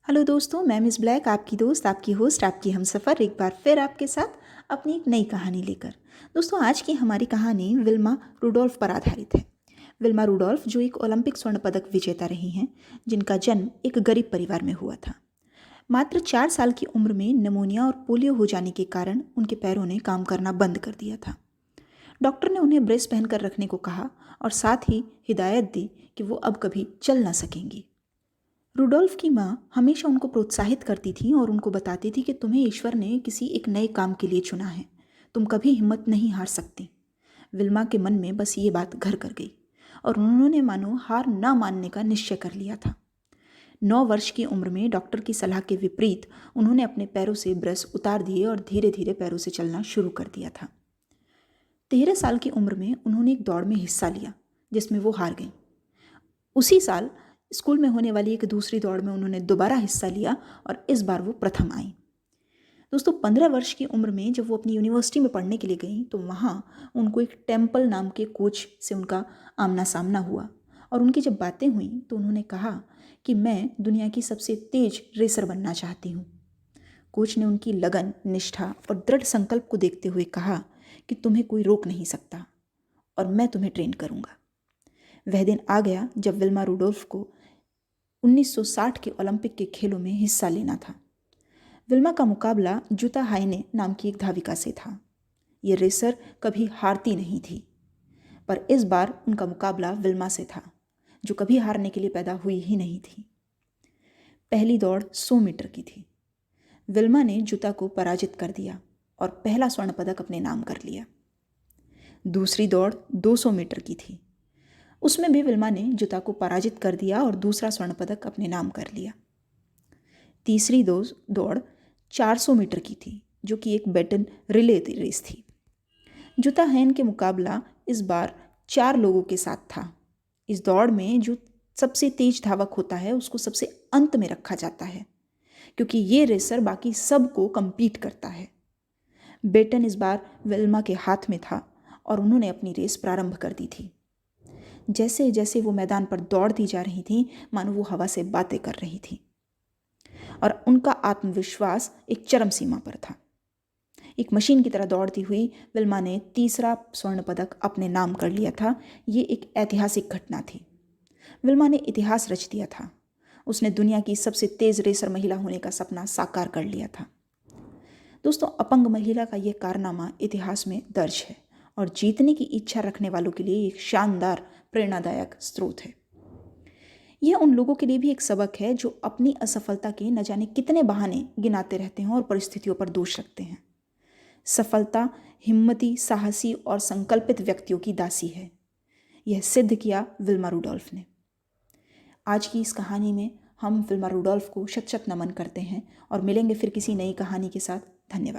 Hello दोस्तों, मैं miss black, आपकी दोस्त, आपकी होस्ट, आपकी हमसफ़र एक बार फिर आपके साथ अपनी एक नई कहानी लेकर। दोस्तों, आज की हमारी कहानी विल्मा रुडोल्फ पर आधारित है। विल्मा रुडोल्फ जो एक ओलंपिक स्वर्ण पदक विजेता रही हैं, जिनका जन्म एक गरीब परिवार में हुआ था। मात्र 4 साल की उम्र में निमोनिया और पोलियो हो जाने के कारण उनके पैरों ने काम करना बंद कर दिया था। डॉक्टर ने उन्हें ब्रेस पहनकर रखने को कहा और साथ ही हिदायत दी कि वो अब कभी चल ना सकेंगी। रुडोल्फ की माँ हमेशा उनको प्रोत्साहित करती थी और उनको बताती थी कि तुम्हें ईश्वर ने किसी एक नए काम के लिए चुना है, तुम कभी हिम्मत नहीं हार सकती। विल्मा के मन में बस ये बात घर कर गई और उन्होंने मानो हार न मानने का निश्चय कर लिया था। 9 वर्ष की उम्र में डॉक्टर की सलाह के विपरीत उन्होंने अपने पैरों से ब्रश उतार दिए और धीरे धीरे पैरों से चलना शुरू कर दिया था। 13 साल की उम्र में उन्होंने एक दौड़ में हिस्सा लिया जिसमें वो हार गई। उसी साल स्कूल में होने वाली एक दूसरी दौड़ में उन्होंने दोबारा हिस्सा लिया और इस बार वो प्रथम आई। दोस्तों, 15 वर्ष की उम्र में जब वो अपनी यूनिवर्सिटी में पढ़ने के लिए गई तो वहाँ उनको एक टेम्पल नाम के कोच से उनका आमना सामना हुआ और उनकी जब बातें हुई तो उन्होंने कहा कि मैं दुनिया की सबसे तेज रेसर बनना चाहती हूँ। कोच ने उनकी लगन, निष्ठा और दृढ़ संकल्प को देखते हुए कहा कि तुम्हें कोई रोक नहीं सकता और मैं तुम्हें ट्रेन करूँगा। वह दिन आ गया जब विल्मा रुडोल्फ को 1960 के ओलंपिक के खेलों में हिस्सा लेना था। विल्मा का मुकाबला जूता हाइने नाम की एक धाविका से था। ये रेसर कभी हारती नहीं थी, पर इस बार उनका मुकाबला विल्मा से था, जो कभी हारने के लिए पैदा हुई ही नहीं थी। पहली दौड़ 100 मीटर की थी। विल्मा ने जूता को पराजित कर दिया और पहला स्वर्ण पदक अपने नाम कर लिया। दूसरी दौड़ 200 मीटर की थी। उसमें भी विल्मा ने जूता को पराजित कर दिया और दूसरा स्वर्ण पदक अपने नाम कर लिया। तीसरी दौड़ 400 मीटर की थी, जो कि एक बैटन रिले रेस थी। जूता हैन के मुकाबला इस बार 4 लोगों के साथ था। इस दौड़ में जो सबसे तेज धावक होता है उसको सबसे अंत में रखा जाता है, क्योंकि ये रेसर बाकी सबको कम्पीट करता है। बैटन इस बार विल्मा के हाथ में था और उन्होंने अपनी रेस प्रारंभ कर दी थी। जैसे जैसे वो मैदान पर दौड़ती जा रही थी, मानो वो हवा से बातें कर रही थी और उनका आत्मविश्वास एक चरम सीमा पर था। एक मशीन की तरह दौड़ती हुई विल्मा ने तीसरा स्वर्ण पदक अपने नाम कर लिया था। ये एक ऐतिहासिक घटना थी। विल्मा ने इतिहास रच दिया था। उसने दुनिया की सबसे तेज रेसर महिला होने का सपना साकार कर लिया था। दोस्तों, अपंग महिला का यह कारनामा इतिहास में दर्ज है और जीतने की इच्छा रखने वालों के लिए एक शानदार प्रेरणादायक स्रोत है। यह उन लोगों के लिए भी एक सबक है जो अपनी असफलता के न जाने कितने बहाने गिनाते रहते हैं और परिस्थितियों पर दोष रखते हैं। सफलता हिम्मती, साहसी और संकल्पित व्यक्तियों की दासी है। यह सिद्ध किया विल्मा रुडोल्फ ने। आज की इस कहानी में हम विल्मा रुडोल्फ को शत शत नमन करते हैं और मिलेंगे फिर किसी नई कहानी के साथ। धन्यवाद।